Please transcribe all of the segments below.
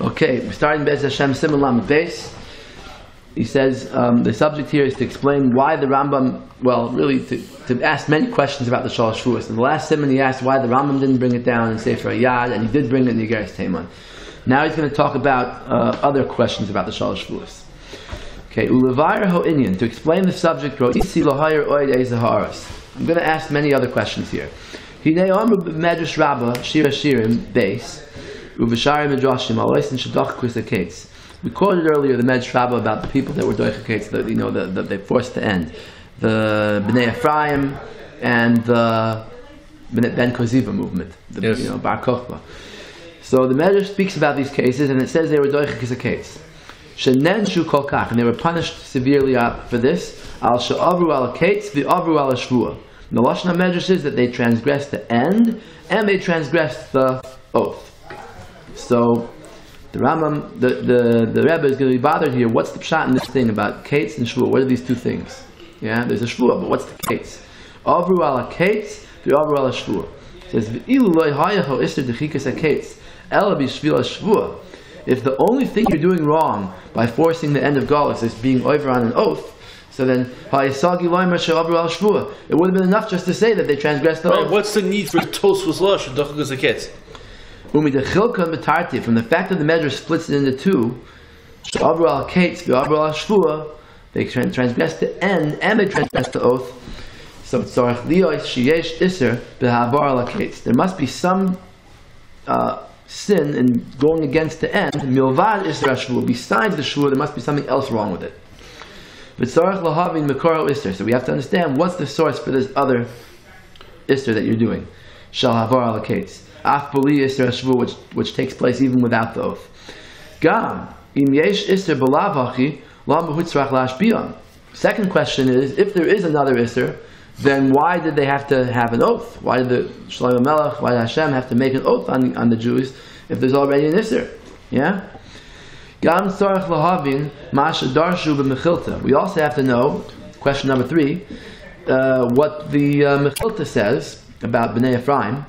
Okay, we're starting Bez Hashem Siman Lamed Beis. He says the subject here is to explain why the Rambam, well, really to ask many questions about the Shalosh Shevuos. In the last Siman he asked why the Rambam didn't bring it down in Sefer Yad, and he did bring it in the Igeres Teiman. Now he's going to talk about other questions about the Shalosh Shevuos. Okay, Ulevayr Ho'inyan, to explain the subject, I'm going to ask many other questions here. Hinei Amru Medrash Rabbah Shir Shirim Beis. We quoted earlier the Medrash Rabbah about the people that were doichakates, that they forced to end, the Bnei Ephraim and the Ben Koziva movement, Bar Kochba. So the Medrash speaks about these cases, and it says they were doichakates. Shenenshu kol kach, and they were punished severely for this. Al she'avru al kates v'avru al shvuah. The lashon Medrash is that they transgressed the end and they transgressed the oath. So the Rambam, the Rebbe is going to be bothered here. What's the pshat in this thing about kates and shvuah? What are these two things? Yeah, there's a shvuah, but what's the kates? Avru ala kates, v'avru ala shvuah. It says v'ilu loy hayacho ister dechikas kates, ela b'shvil shvuah. If the only thing you're doing wrong by forcing the end of galus is being over on an oath, so then it would have been enough just to say that they transgressed the oath. Right, what's the need for Tosfos Losh and Dochagas Kates? From the fact that the Medrash splits it into two, they transgressed the end and they transgressed the oath. So there must be some sin in going against the end. Besides the shvuah, there must be something else wrong with it. So we have to understand what's the source for this other ister that you're doing. Shall havar al kates. Af b'li ister shvuah, which takes place even without the oath. Gam im yesh ister b'lavachi lam b'hutzrach lashbiyan. Second question is, if there is another ister, then why did they have to have an oath? Why did the Shlomo Melech, why did Hashem have to make an oath on the Jews if there's already an ister? Yeah. Gam tzarich lahavin masha darshu b'mechilta. We also have to know, question number 3, what the Mechilta says about Bnei Ephraim.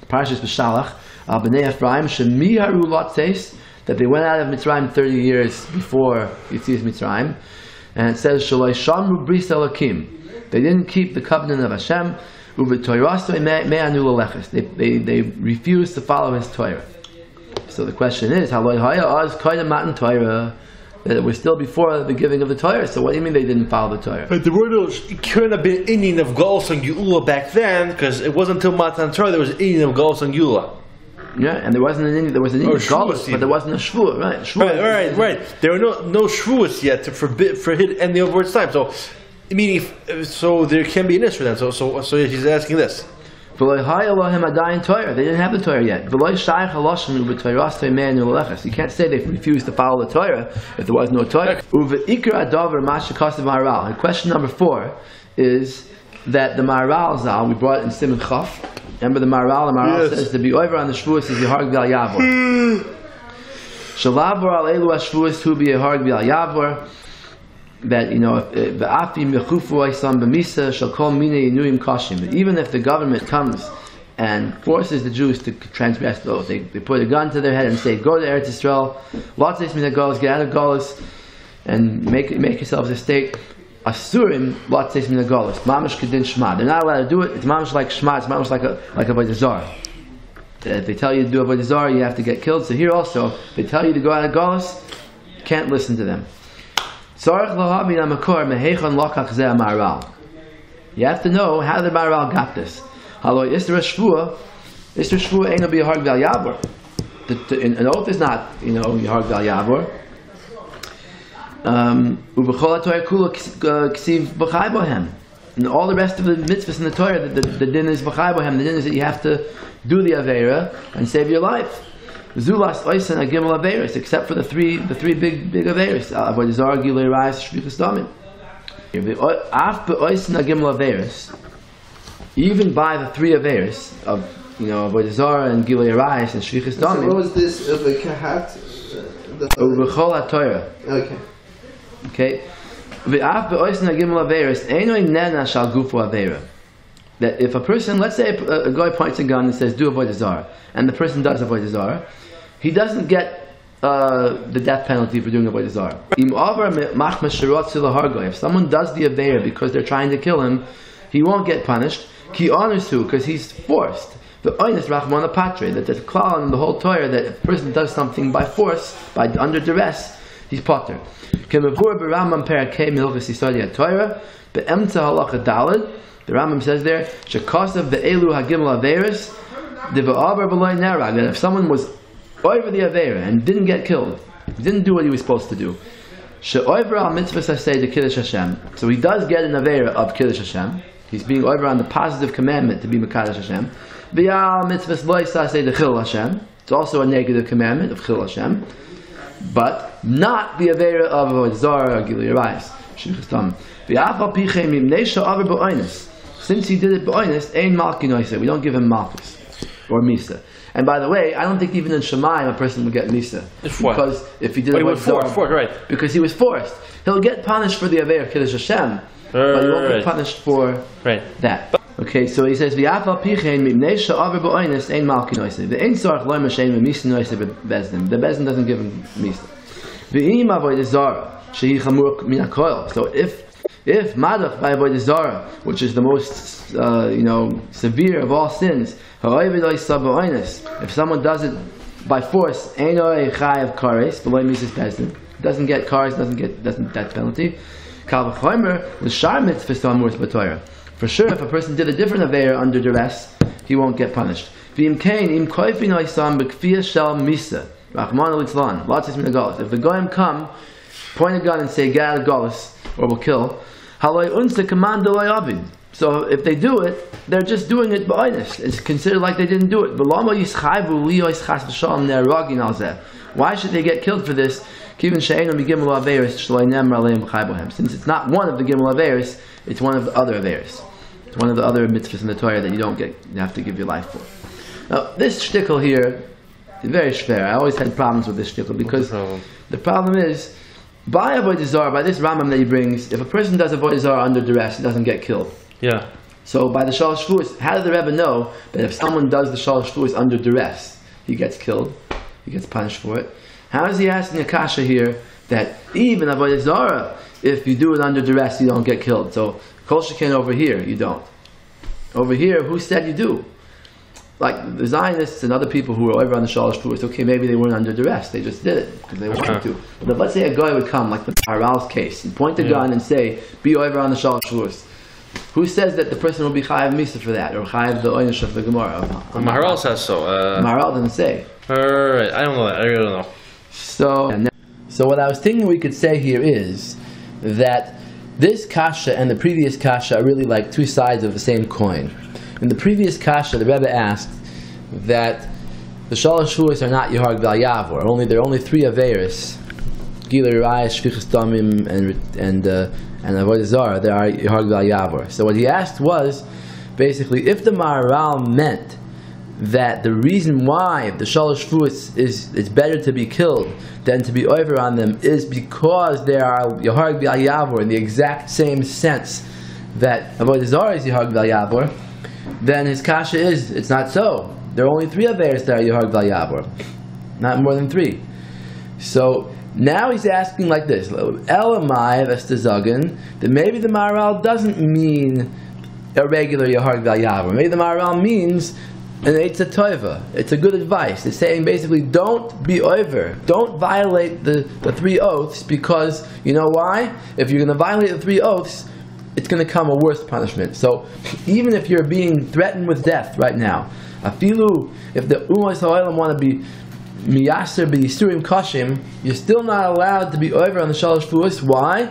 Parashas B'Shalach, Bnei Ephraim shemiharu latzes, that they went out of Mitzrayim 30 years before Yetzias Mitzrayim, and it says shaloi shamru bris elakim. They didn't keep the covenant of Hashem. They refused to follow His Torah. So the question is, that it was still before the giving of the Torah. So what do you mean they didn't follow the Torah? But there were no, it couldn't have been Indian of Galus and Geula back then, because it wasn't until Matan Torah there was Indian of Galus and Geula. Yeah, and there wasn't an Indian. There was an Indian Galus, but there wasn't a Shevuos, right? Right. There were no Shevuos yet to forbid any of words time. So, I mean, so there can be an issue then. So he's asking this. They didn't have the Torah yet. You can't say they refused to follow the Torah if there was no Torah. And question number 4 is that the Maharal Zal, we brought it in Siman Chaf. Remember the Maharal? The Maharal says to be over on the Shevuos is Yeharg B'al Yavor. Shalavor al elu ha-Shevuos hu b'Yeharg B'al Yavor. That, even if the government comes and forces the Jews to transgress the oath, they put a gun to their head and say, go to Eretz Yisrael, lotzes min ha-Galus, get out of Galus, and make yourselves a state. Asurim lotzes min ha-Galus, mamash kedin shma. They're not allowed to do it. It's mamash like shma. It's mamash like a avodah zarah. If they tell you to do avodah zarah, you have to get killed. So here also, if they tell you to go out of Galus, you can't listen to them. You have to know how the Maharal got this. An oath is not, Yeharg B'al Yavor. And all the rest of the mitzvahs in the Torah, the din is b'chai bohem. The din is that you have to do the avera and save your life. Zulas oisen agimel averis, except for the three big averis. Avodah zarah, gilui rayis, shvichas damim. Af beoisen agimel averis, even by the 3 averis of avodah zarah and gilui rayis and shvichas damim. So what was this of a kahat? Ubechol haTorah. Okay. Ve'af beoisen agimel averis, einoi nena shal gufu avera. That if a person, let's say a guy points a gun and says, do avodah zarah, and the person does avodah zarah, he doesn't get the death penalty for doing avodah zarah. If someone does the aveira because they're trying to kill him, he won't get punished. Ki onersu, because he's forced. The oinus rachmana patre, that there's a klal in the whole Torah that if a person does something by force, under duress, he's pater. Kemavur b'Rambam perakei milchus yisodi haTorah be'emtza halacha daled. The Rambam says there, shekasav ve'elu hagimel averis deva'avar b'loy nerag. That if someone was over the aveira and didn't get killed, didn't do what he was supposed to do, she'over al mitzvah saseh de kiddush Hashem. So he does get an aveira of kiddush Hashem. He's being over on the positive commandment to be mekadosh Hashem. V'yal mitzvah loy saseh de chil Hashem. It's also a negative commandment of chil Hashem, but not the aveira of avodah zarah or gilui arayis. Shechustam. V'yafal pichem imnei she'aver b'oinus. Since he did it b'oinus, ein malki noiseh. We don't give him malchus or misa. And by the way, I don't think even in Shemayim a person would get misa. Because if he did it was forced, right? Because he was forced. He'll get punished for the aveir of Kiddush Hashem, but he won't get punished for that. Okay, so he says, "V'yafal pichein mipnei she'aver b'oinus ein malki noiseh. V'ein tzarich lo m'shein v'misa noiseh bezdin. The bezdin doesn't give him misa. V'im avodah zarah shehi chamur min hakoil. So if madach by avodah zarah, which is the most severe of all sins, if someone does it by force, doesn't get cars, doesn't that penalty. For sure, if a person did a different aveir under duress, he won't get punished. If the goyim come, point a gun and say, get out of Golis, or we'll kill, so if they do it, they're just doing it b'oinus. It's considered like they didn't do it. Why should they get killed for this? Since it's not one of the gimel averis, it's one of the other averis. It's one of the other mitzvahs in the Torah that you have to give your life for. Now, this shtickle here is very schwer. I always had problems with this shtickle because the problem is, by avodah zarah, by this Rambam that he brings, if a person does avodah zarah under duress, he doesn't get killed. Yeah. So by the Shalosh Shevuos, how did the Rebbe know that if someone does the Shalosh Shevuos under duress, he gets killed, he gets punished for it? How is he asking Akasha here that even avodah zarah, if you do it under duress, you don't get killed? So kol shekin over here, you don't. Over here, who said you do? Like the Zionists and other people who were over on the Shalosh Shevuos, okay, maybe they weren't under duress, they just did it because they wanted to. But let's say a guy would come, like the Maharal's case, and point the gun and say, be over on the Shalosh Shevuos. Who says that the person will be chayav misa for that, or chayav the oynish of the Gemara? Maharal says so. Maharal didn't say. Alright, I don't know that. I really don't know. So what I was thinking we could say here is that this kasha and the previous kasha are really like two sides of the same coin. In the previous kasha, the Rebbe asked that the Shalosh Shevuos are not Yehar G'val Yavor. There are only three Averis: Gilui Arayis, Shfichus Damim, and avodah zarah. There are Yehar G'val Yavor. So what he asked was, basically, if the Maharal meant that the reason why the Shalosh Shevuos it's better to be killed than to be over on them is because they are Yehar G'val Yavor in the exact same sense that avodah zarah is Yehar G'val Yavor, then his kasha is, it's not so. There are only three Averis that are Yehar G'val Yavor, not more than three. So now he's asking like this: Elamai v'estazagan, that maybe the Maharal doesn't mean a regular Yehar G'val Yavor. Maybe the Maharal means an Eitz Tova. It's a good advice. It's saying basically, don't be over, don't violate the three oaths, because you know why? If you're going to violate the three oaths, it's going to come a worse punishment. So even if you're being threatened with death right now, afilu, if the Umas Ha'olam want to be miyaser b'yisurim kashim, you're still not allowed to be over on the Shalosh Shevuos. Why?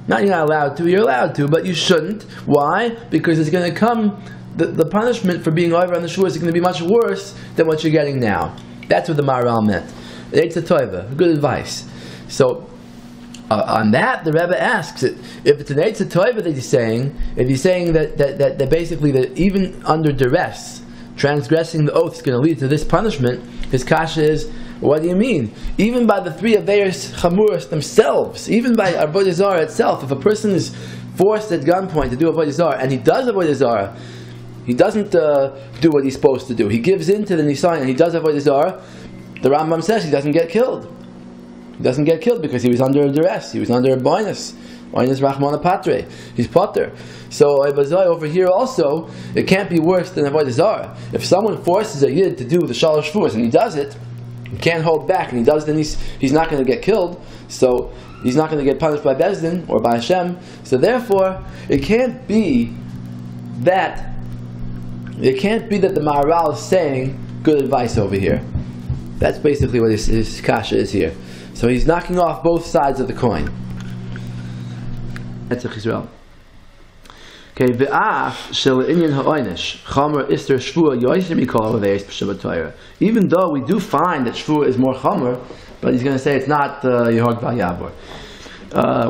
Not you're not allowed to, you're allowed to, but you shouldn't. Why? Because it's going to come, the punishment for being over on the Shevuos is going to be much worse than what you're getting now. That's what the Maharal meant. It's a toiva, good advice. So on that, the Rebbe asks it, if it's an Eitz Tova that he's saying, if he's saying that basically that even under duress, transgressing the oath is going to lead to this punishment, his kasha is, what do you mean? Even by the three Averis Chamuras themselves, even by avodah zarah itself, if a person is forced at gunpoint to do avodah zarah, and he does avodah zarah, he doesn't do what he's supposed to do. He gives in to the nisayon and he does avodah zarah, the Rambam says he doesn't get killed. He doesn't get killed because he was under duress. He was under a bonus. Bonus Rachmana Patre. He's potter. So over here also, it can't be worse than Avodah Zarah. If someone forces a Yid to do the Shalosh Shevuos and he does it, he can't hold back, and he does, then he's not going to get killed. So he's not going to get punished by Bezdin or by Hashem. So therefore, it can't be that the Maharal is saying good advice over here. That's basically what his kasha is here. So he's knocking off both sides of the coin. That's Israel. Okay, even though we do find that Shvuah is more chamer, but he's going to say it's not Yehog Bal Yavor.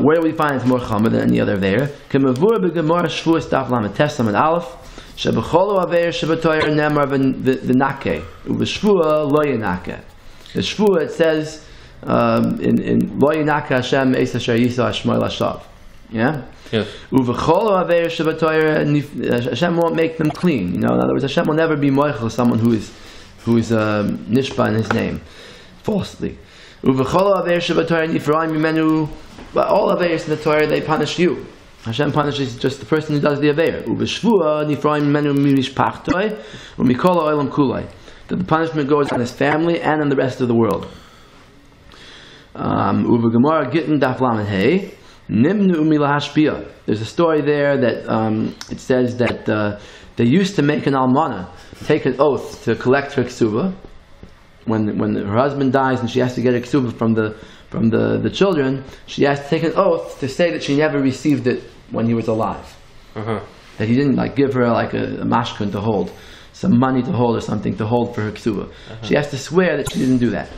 Where do we find it's more chamer than any other there? The Shvuah, it says in Lo Yinaka Hashem Eis Asher Yisa Shmoy Lashav. Yeah? Yes. Hashem won't make them clean. In other words, Hashem will never be moichel someone who is nishba in his name falsely. But all aveiros in the Torah, they punish you. Hashem punishes just the person who does the aveir. That the punishment goes on his family and on the rest of the world. There's a story there that it says that they used to make an almana take an oath to collect her ksuba when her husband dies and she has to get a ksuba from the children. She has to take an oath to say that she never received it when he was alive. That he didn't give her a mashkun to hold, some money to hold or something to hold for her ksuba. She has to swear that she didn't do that.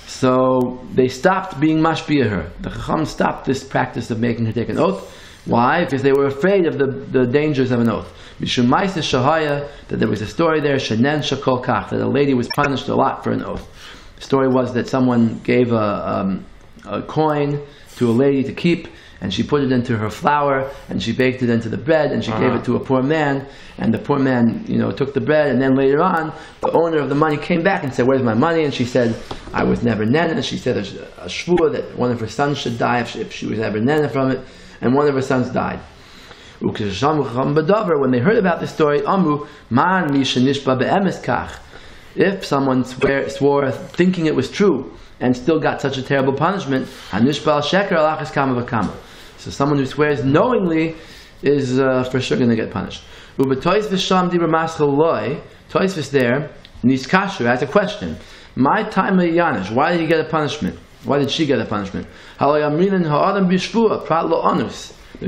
So they stopped being mashpia her. The Chacham stopped this practice of making her take an oath. Why? Because they were afraid of the dangers of an oath. Mishum Maisa Shahaya, that there was a story there, Shenen Shakol Kach, that a lady was punished a lot for an oath. The story was that someone gave a coin to a lady to keep, and she put it into her flour, and she baked it into the bread, and she gave it to a poor man, and the poor man, took the bread, and then later on, the owner of the money came back and said, "Where's my money?" And she said, "I was never nena." She said a shvuah that one of her sons should die if she was ever nena from it, and one of her sons died. When they heard about this story, Amru, Man mishanishba be'emes kach. If someone swore thinking it was true, and still got such a terrible punishment, hanishbal sheker alachas kama v'kama. So someone who swears knowingly is for sure going to get punished. Toisvis there, Niskashu has a question. My time Yanish, why did he get a punishment? Why did she get a punishment? There's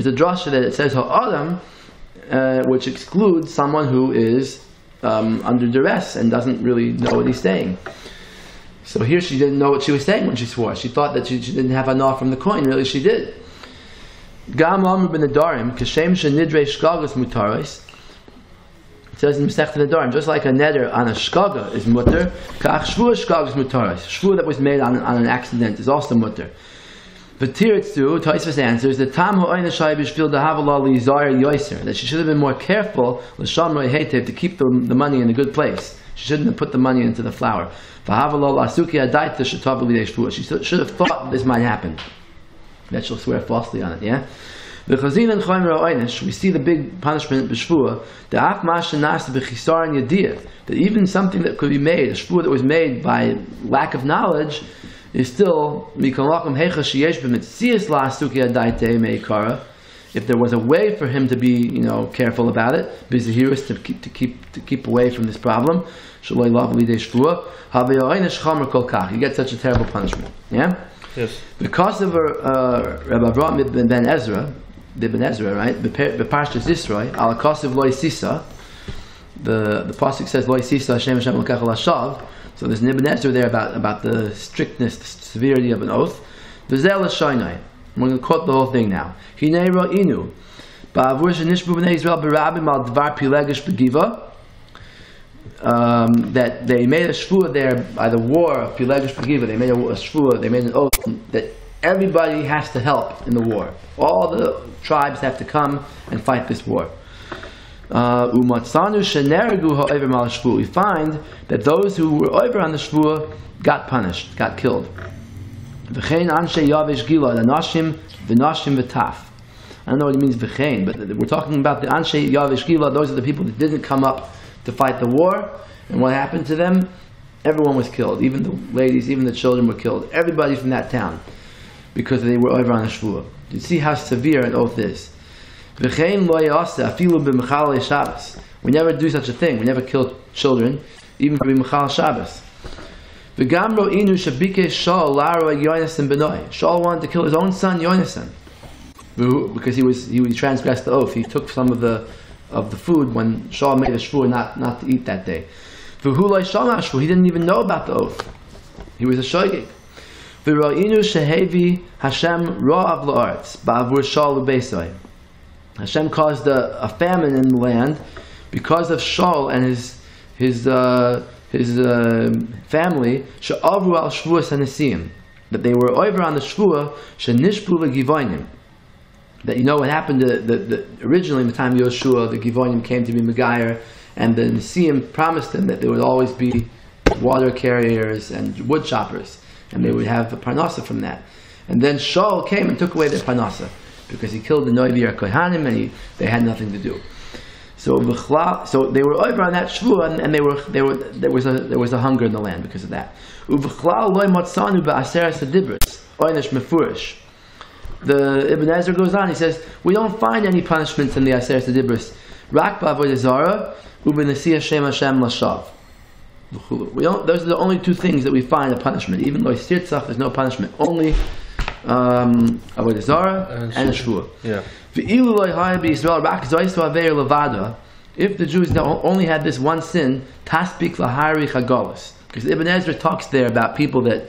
a drasha that it says ha'adam, which excludes someone who is under duress and doesn't really know what he's saying. So here she didn't know what she was saying when she swore. She thought that she didn't have enough from the coin. Really, she did. Gam Amr ben Adarim, Kashem Shenidre Shkagas Mutaris. It says in Masechet Nedarim, just like a neder on a shkaga is mutter, kach shvuah shkagas mutaris. Shvuah that was made on an accident is also mutter. V'tiritzu, Tosfos answers that tam ha'oyin shai b'shvil dahavala lizar yoiser, that she should have been more careful l'shamrei heitev to keep the money in a good place. She shouldn't have put the money into the flour. V'havala la'asuki adaita shetav b'lidei shvuah. She should have thought this might happen, that she'll swear falsely on it. Yeah. The Chazin and Chomer Oynish, we see the big punishment b'shvuah. The af mashanas b'chisar and yadiyah, that even something that could be made, a shvuah that was made by lack of knowledge, is still mikalakum hecha sheyesh b'mitzias la'asuki adaita meikara. If there was a way for him to be, careful about it, b'zehirus to keep away from this problem, shaloi lav lidei shvuah, havei oynish chomer kol kach. You get such a terrible punishment. Yeah. Yes. Because of Rabbi Avraham ben Ezra, right? The Parshas Yisroi, al kosiv loy sisa. The pasuk says loy sisa Hashem Hashem l'kach l'shav. So there's an Ibn Ezra there about the strictness, the severity of an oath. V'zel l'shaynai. We're going to quote the whole thing now. Hinei ro'inu ba'avur shenishbu b'nei Yisrael b'rabim al dvar pilegish b'giva. That they made a shvuah there by the war of Pilegish B'giva. They made a shvuah, they made an oath that everybody has to help in the war. All the tribes have to come and fight this war. We find that those who were over on the shvuah got punished, got killed. V'chein anshe yavesh gila l'nashim v'nashim v'taf. I don't know what it means v'chein, but we're talking about the anshe yavesh gila. Those are the people that didn't come up to fight the war. And what happened to them? Everyone was killed. Even the ladies, even the children were killed. Everybody from that town, because they were over on a shvuah. You see how severe an oath is. V'chein lo ya'aseh afilu b'mechalei Shabbos. We never do such a thing. We never kill children, even for b'mechal Shabbos. V'gam ro'inu shabikesh Shaul la'aroi Yonasan benoi. Shaul wanted to kill his own son Yonasan, because he transgressed the oath. He took some of the food when Shaul made a shvuah not to eat that day. V'hu lo shama shvuah. He didn't even know about the oath. He was a shogeg. V'ro'inu shehevi Hashem ro'av la'aretz ba'avur Shaul u'beisoi. Hashem caused a famine in the land because of Shaul and his family. She'avru al Shevuos hanesim, that they were over on the shvuah. She'nishpu legivonim. That you know what happened originally in the time of Yoshua, the Givonim came to be Megayer, and the Nesim promised them that there would always be water carriers and wood choppers, and they would have a parnasa from that. And then Shaul came and took away their parnasa, because he killed the Noivir Kohanim and they had nothing to do. So they were over on that shvuah, and there was a hunger in the land because of that. The Ibn Ezra goes on. He says we don't find any punishments in the Aseret Dibros. Rak ba'avodah zara u'b'nesiya Shem Hashem lashav. Those are the only two things that we find a punishment. Even though Sirtzach, there's no punishment. Only avodah zara and a shvuah. Yeah. If the Jews only had this one sin, taspik lahari chagolus, because Ibn Ezra talks there about people that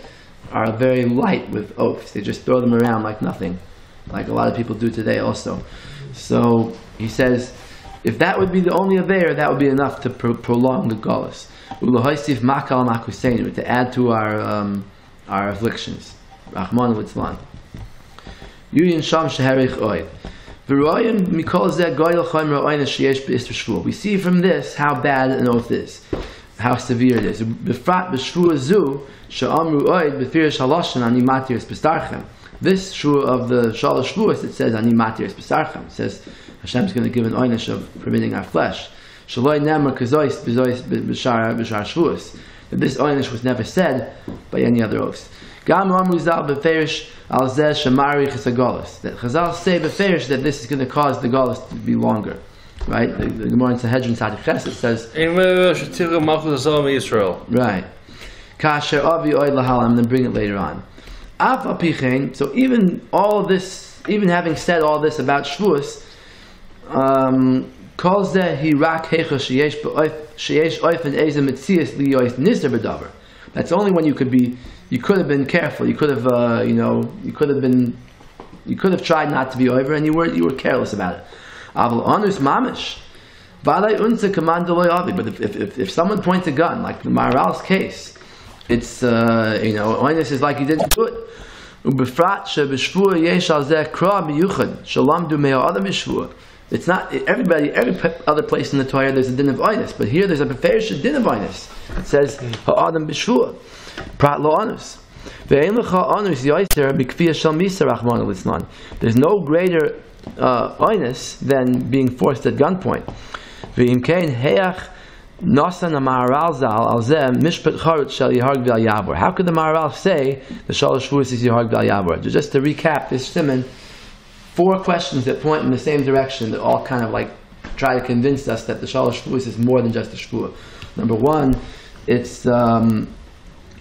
are very light with oaths. They just throw them around like nothing, like a lot of people do today also. So he says, if that would be the only aveir, that would be enough to prolong the golus. Ulahoisif makal makuseinu, to add to our afflictions. Rahman litzlan. Yuyin sham sheherich oid. V'royim mikol zeh goyel choym ro'oyin sheyesh b'isr shvuah. We see from this how bad an oath is, how severe it is. B'frat b'shvuah zu she'amru oid b'fir shaloshin ani matiris b'starchem. This shvuah of the Shalosh Shevuos, it says ani matiris b'starchem. It says Hashem's going to give an oynish of permitting our flesh. Shaloi nemer kazois b'shar Shevuos. That this oynish was never said by any other oaths. Gam amru zal b'ferish al zeh shemari chesagolus. That Chazal say b'ferish that this is going to cause the golus to be longer. Right? The Gemara in Sanhedrin Tzaddik Ches, it says right. Kasher avi oid lahal. I'm going to bring it later on. Av apichein. So even all this, even having said all this about Shevuos, calls that he rak hecha sheyesh oif and ezem mitzias liyois nizder b'davar. That's only when you could have been careful. You could have, you could have tried not to be over, and you were careless about it. Aval anus mamish, valei unse commando avi. But if someone points a gun, like the Maharal's case, it's onus is like he didn't do it. Ubefrat shebeshvua yesh al zeh kra miyuchad shalamdu mea adam mishvua. It's not every other place in the Torah there's a din of onus, but here there's a beferish din of onus. It says ha'adam b'shvua. Prat lo anus. There's no greater onus than being forced at gunpoint. How could the Maharal say the Shalosh Shevuos is Yihag B'al Yavor? Just to recap this Siman, 4 questions that point in the same direction that all kind of like try to convince us that the Shalosh Shevuos is more than just a Shevuah. Number 1, it's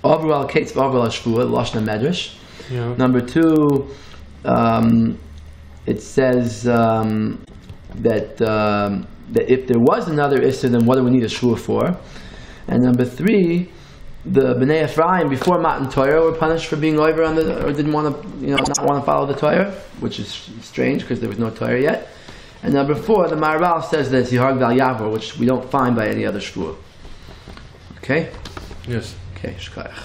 overall Kates overall Shevuah, Lashna Medrash. Yeah. Number 2, it says that if there was another Issur, then what do we need a Shevuah for? And number 3, the Bnei Ephraim before Matan Torah were punished for being over on or didn't want to, not want to follow the Torah, which is strange because there was no Torah yet. And number 4, the Maharal says that it's Yihag B'al Yavor, which we don't find by any other Shevuah. Okay? Yes. Okay, Shkayach.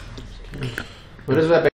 What does that